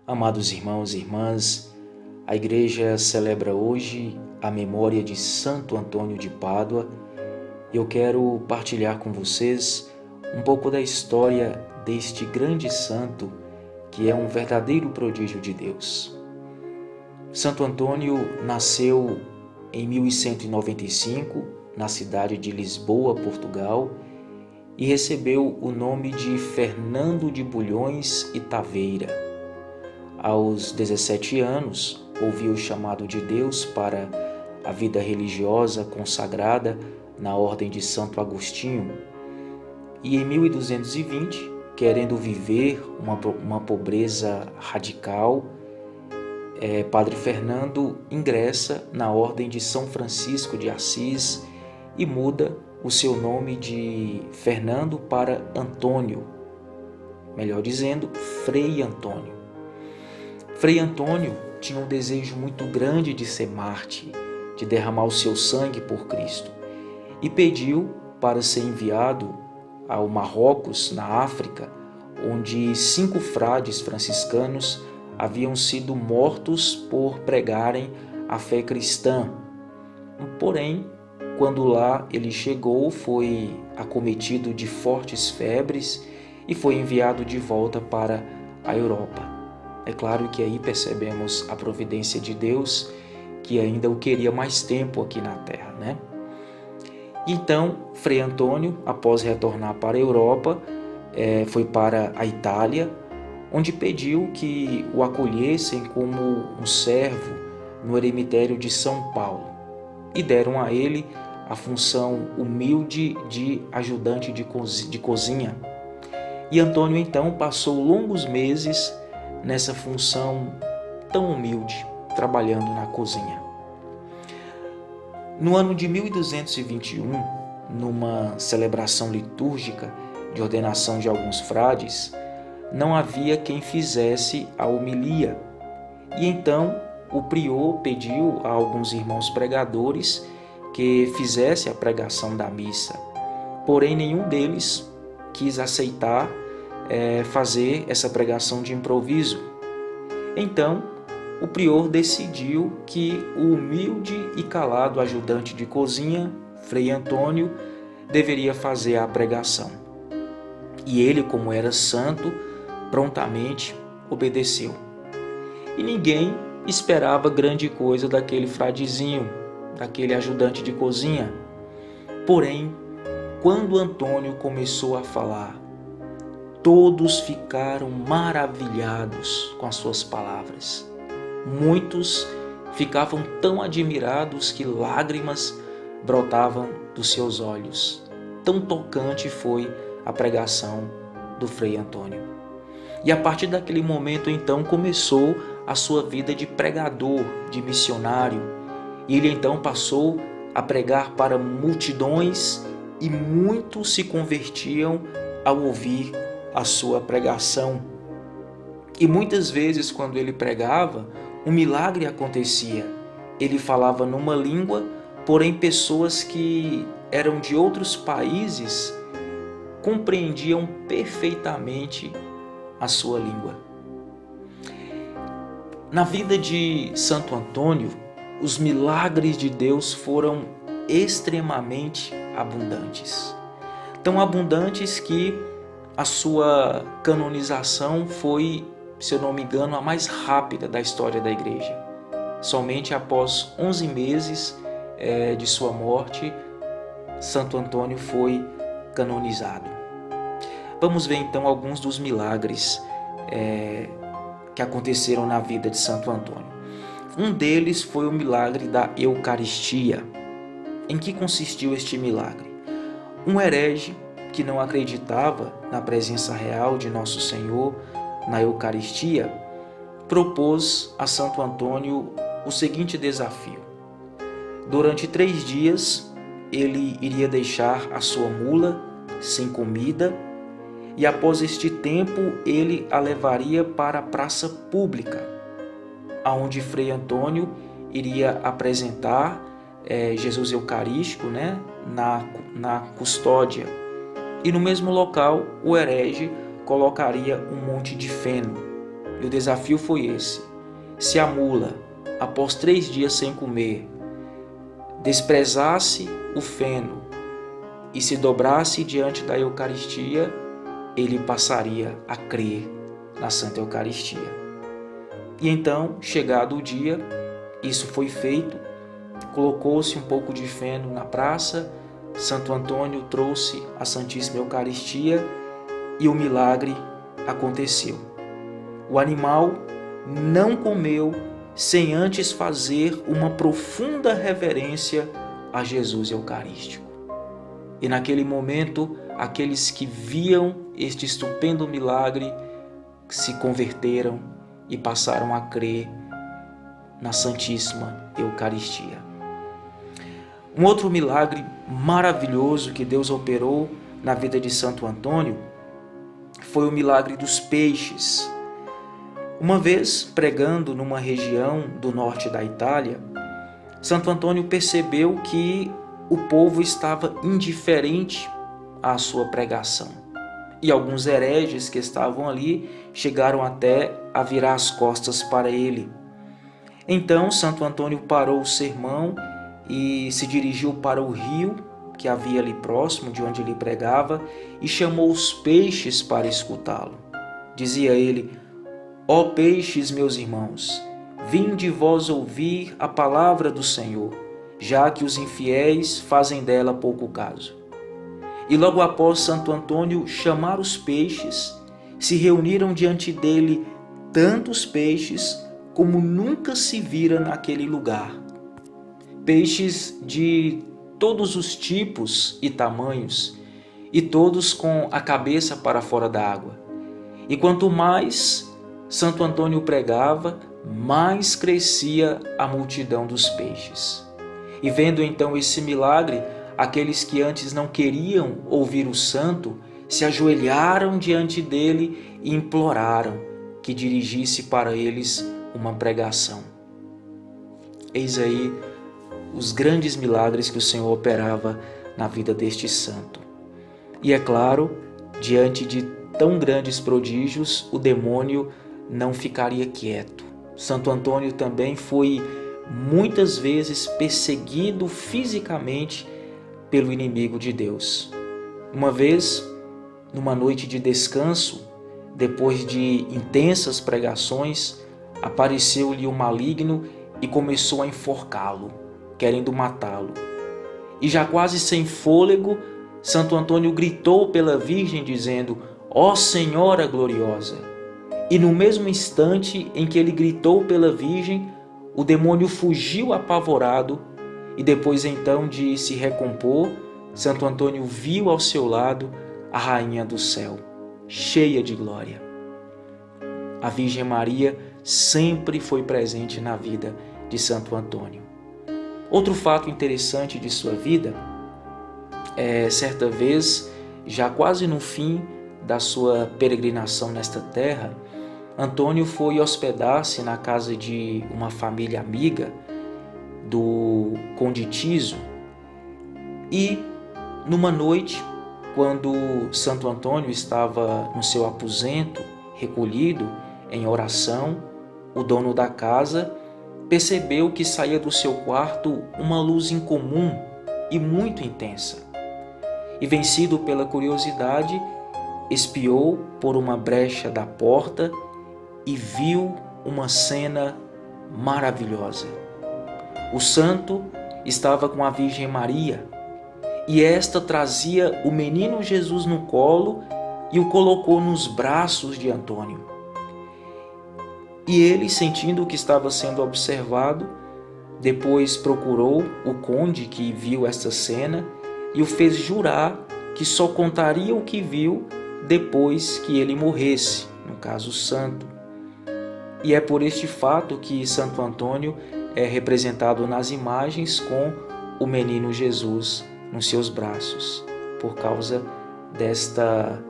Amados irmãos e irmãs, a Igreja celebra hoje a memória de Santo Antônio de Pádua. Eu quero partilhar com vocês um pouco da história deste grande santo que é um verdadeiro prodígio de Deus. Santo Antônio nasceu em 1195 na cidade de Lisboa, Portugal, e recebeu o nome de Fernando de Bulhões e Taveira. Aos 17 anos, ouviu o chamado de Deus para a vida religiosa consagrada na Ordem de Santo Agostinho. E em 1220, querendo viver uma pobreza radical, Padre Fernando ingressa na Ordem de São Francisco de Assis e muda o seu nome de Fernando para Antônio, melhor dizendo, Frei Antônio. Frei Antônio tinha um desejo muito grande de ser mártir, de derramar o seu sangue por Cristo, e pediu para ser enviado ao Marrocos, na África, onde 5 frades franciscanos haviam sido mortos por pregarem a fé cristã. Porém, quando lá ele chegou, foi acometido de fortes febres e foi enviado de volta para a Europa. É claro que aí percebemos a providência de Deus, que ainda o queria mais tempo aqui na Terra, né? Então, Frei Antônio, após retornar para a Europa, foi para a Itália, onde pediu que o acolhessem como um servo no eremitério de São Paulo e deram a ele a função humilde de ajudante de cozinha. E Antônio então passou longos meses nessa função tão humilde, trabalhando na cozinha. No ano de 1221, numa celebração litúrgica de ordenação de alguns frades, não havia quem fizesse a homilia. E então o prior pediu a alguns irmãos pregadores que fizesse a pregação da missa. Porém, nenhum deles quis aceitar fazer essa pregação de improviso. Então, o prior decidiu que o humilde e calado ajudante de cozinha, Frei Antônio, deveria fazer a pregação. E ele, como era santo, prontamente obedeceu. E ninguém esperava grande coisa daquele fradezinho, daquele ajudante de cozinha. Porém, quando Antônio começou a falar, todos ficaram maravilhados com as suas palavras. Muitos ficavam tão admirados que lágrimas brotavam dos seus olhos. Tão tocante foi a pregação do Frei Antônio. E a partir daquele momento, então, começou a sua vida de pregador, de missionário. E ele então passou a pregar para multidões e muitos se convertiam ao ouvir a sua pregação. E muitas vezes, quando ele pregava, um milagre acontecia. Ele falava numa língua, porém pessoas que eram de outros países compreendiam perfeitamente a sua língua. Na vida de Santo Antônio, os milagres de Deus foram extremamente abundantes. Tão abundantes que a sua canonização foi, se eu não me engano, a mais rápida da história da Igreja. Somente após 11 meses de sua morte, Santo Antônio foi canonizado. Vamos ver então alguns dos milagres que aconteceram na vida de Santo Antônio. Um deles foi o milagre da Eucaristia. Em que consistiu este milagre? Um herege que não acreditava na presença real de Nosso Senhor na Eucaristia, propôs a Santo Antônio o seguinte desafio. Durante 3 dias, ele iria deixar a sua mula sem comida e após este tempo ele a levaria para a praça pública, onde Frei Antônio iria apresentar Jesus Eucarístico, na custódia. E no mesmo local, o herege colocaria um monte de feno. E o desafio foi esse: se a mula, após 3 dias sem comer, desprezasse o feno e se dobrasse diante da Eucaristia, ele passaria a crer na Santa Eucaristia. E então, chegado o dia, isso foi feito, colocou-se um pouco de feno na praça, Santo Antônio trouxe a Santíssima Eucaristia e o milagre aconteceu. O animal não comeu sem antes fazer uma profunda reverência a Jesus Eucarístico. E naquele momento, aqueles que viam este estupendo milagre se converteram e passaram a crer na Santíssima Eucaristia. Um outro milagre maravilhoso que Deus operou na vida de Santo Antônio foi o milagre dos peixes. Uma vez, pregando numa região do norte da Itália, Santo Antônio percebeu que o povo estava indiferente à sua pregação. E alguns hereges que estavam ali chegaram até a virar as costas para ele. Então, Santo Antônio parou o sermão e se dirigiu para o rio que havia ali próximo de onde ele pregava e chamou os peixes para escutá-lo. Dizia ele: ó peixes, meus irmãos, vinde vós ouvir a palavra do Senhor, já que os infiéis fazem dela pouco caso. E logo após Santo Antônio chamar os peixes, se reuniram diante dele tantos peixes como nunca se vira naquele lugar. Peixes de todos os tipos e tamanhos, e todos com a cabeça para fora da água. E quanto mais Santo Antônio pregava, mais crescia a multidão dos peixes. E vendo então esse milagre, aqueles que antes não queriam ouvir o santo, se ajoelharam diante dele e imploraram que dirigisse para eles uma pregação. Eis aí os grandes milagres que o Senhor operava na vida deste santo. E é claro, diante de tão grandes prodígios, o demônio não ficaria quieto. Santo Antônio também foi muitas vezes perseguido fisicamente pelo inimigo de Deus. Uma vez, numa noite de descanso, depois de intensas pregações, apareceu-lhe um maligno e começou a enforcá-lo, querendo matá-lo. E já quase sem fôlego, Santo Antônio gritou pela Virgem dizendo: ó Senhora gloriosa! E no mesmo instante em que ele gritou pela Virgem, o demônio fugiu apavorado e depois então de se recompor, Santo Antônio viu ao seu lado a Rainha do Céu, cheia de glória. A Virgem Maria sempre foi presente na vida de Santo Antônio. Outro fato interessante de sua vida é, certa vez, já quase no fim da sua peregrinação nesta terra, Antônio foi hospedar-se na casa de uma família amiga do Conde Tiso e, numa noite, quando Santo Antônio estava no seu aposento, recolhido em oração, o dono da casa percebeu que saía do seu quarto uma luz incomum e muito intensa. E, vencido pela curiosidade, espiou por uma brecha da porta e viu uma cena maravilhosa. O santo estava com a Virgem Maria e esta trazia o menino Jesus no colo e o colocou nos braços de Antônio. E ele, sentindo que estava sendo observado, depois procurou o conde que viu esta cena e o fez jurar que só contaria o que viu depois que ele morresse, no caso o santo. E é por este fato que Santo Antônio é representado nas imagens com o menino Jesus nos seus braços, por causa desta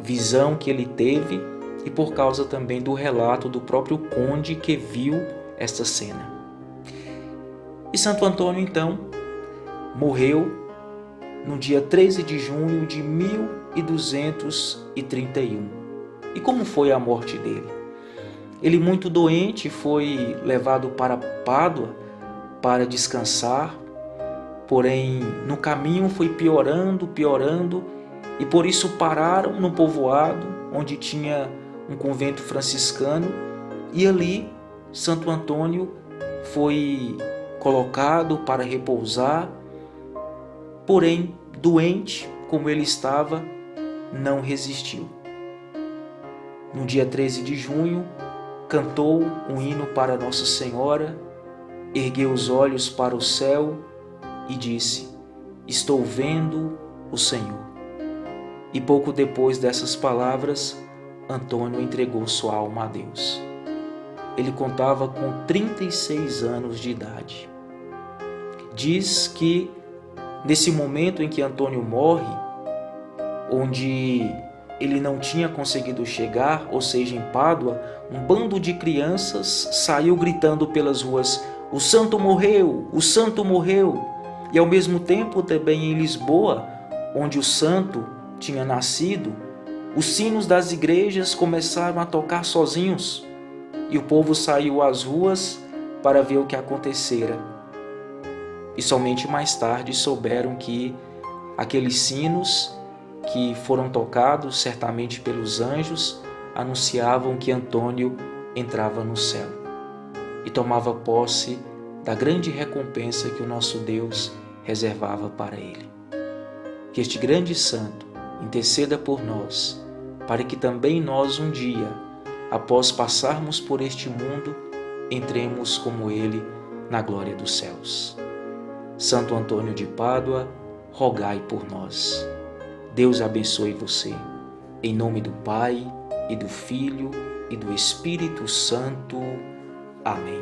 visão que ele teve e por causa também do relato do próprio conde que viu esta cena. E Santo Antônio, então, morreu no dia 13 de junho de 1231. E como foi a morte dele? Ele, muito doente, foi levado para Pádua para descansar, porém no caminho foi piorando, e por isso pararam no povoado onde tinha um convento franciscano, e ali Santo Antônio foi colocado para repousar, porém doente como ele estava, não resistiu. No dia 13 de junho, cantou um hino para Nossa Senhora, ergueu os olhos para o céu e disse: "Estou vendo o Senhor." E pouco depois dessas palavras, Antônio entregou sua alma a Deus. Ele contava com 36 anos de idade. Diz que nesse momento em que Antônio morre, onde ele não tinha conseguido chegar, ou seja, em Pádua, um bando de crianças saiu gritando pelas ruas: "O santo morreu! O santo morreu!" E ao mesmo tempo também em Lisboa, onde o santo tinha nascido, os sinos das igrejas começaram a tocar sozinhos e o povo saiu às ruas para ver o que acontecera. E somente mais tarde souberam que aqueles sinos que foram tocados certamente pelos anjos anunciavam que Antônio entrava no céu e tomava posse da grande recompensa que o nosso Deus reservava para ele. Que este grande santo interceda por nós, para que também nós um dia, após passarmos por este mundo, entremos como ele na glória dos céus. Santo Antônio de Pádua, rogai por nós. Deus abençoe você. Em nome do Pai, e do Filho, e do Espírito Santo. Amém.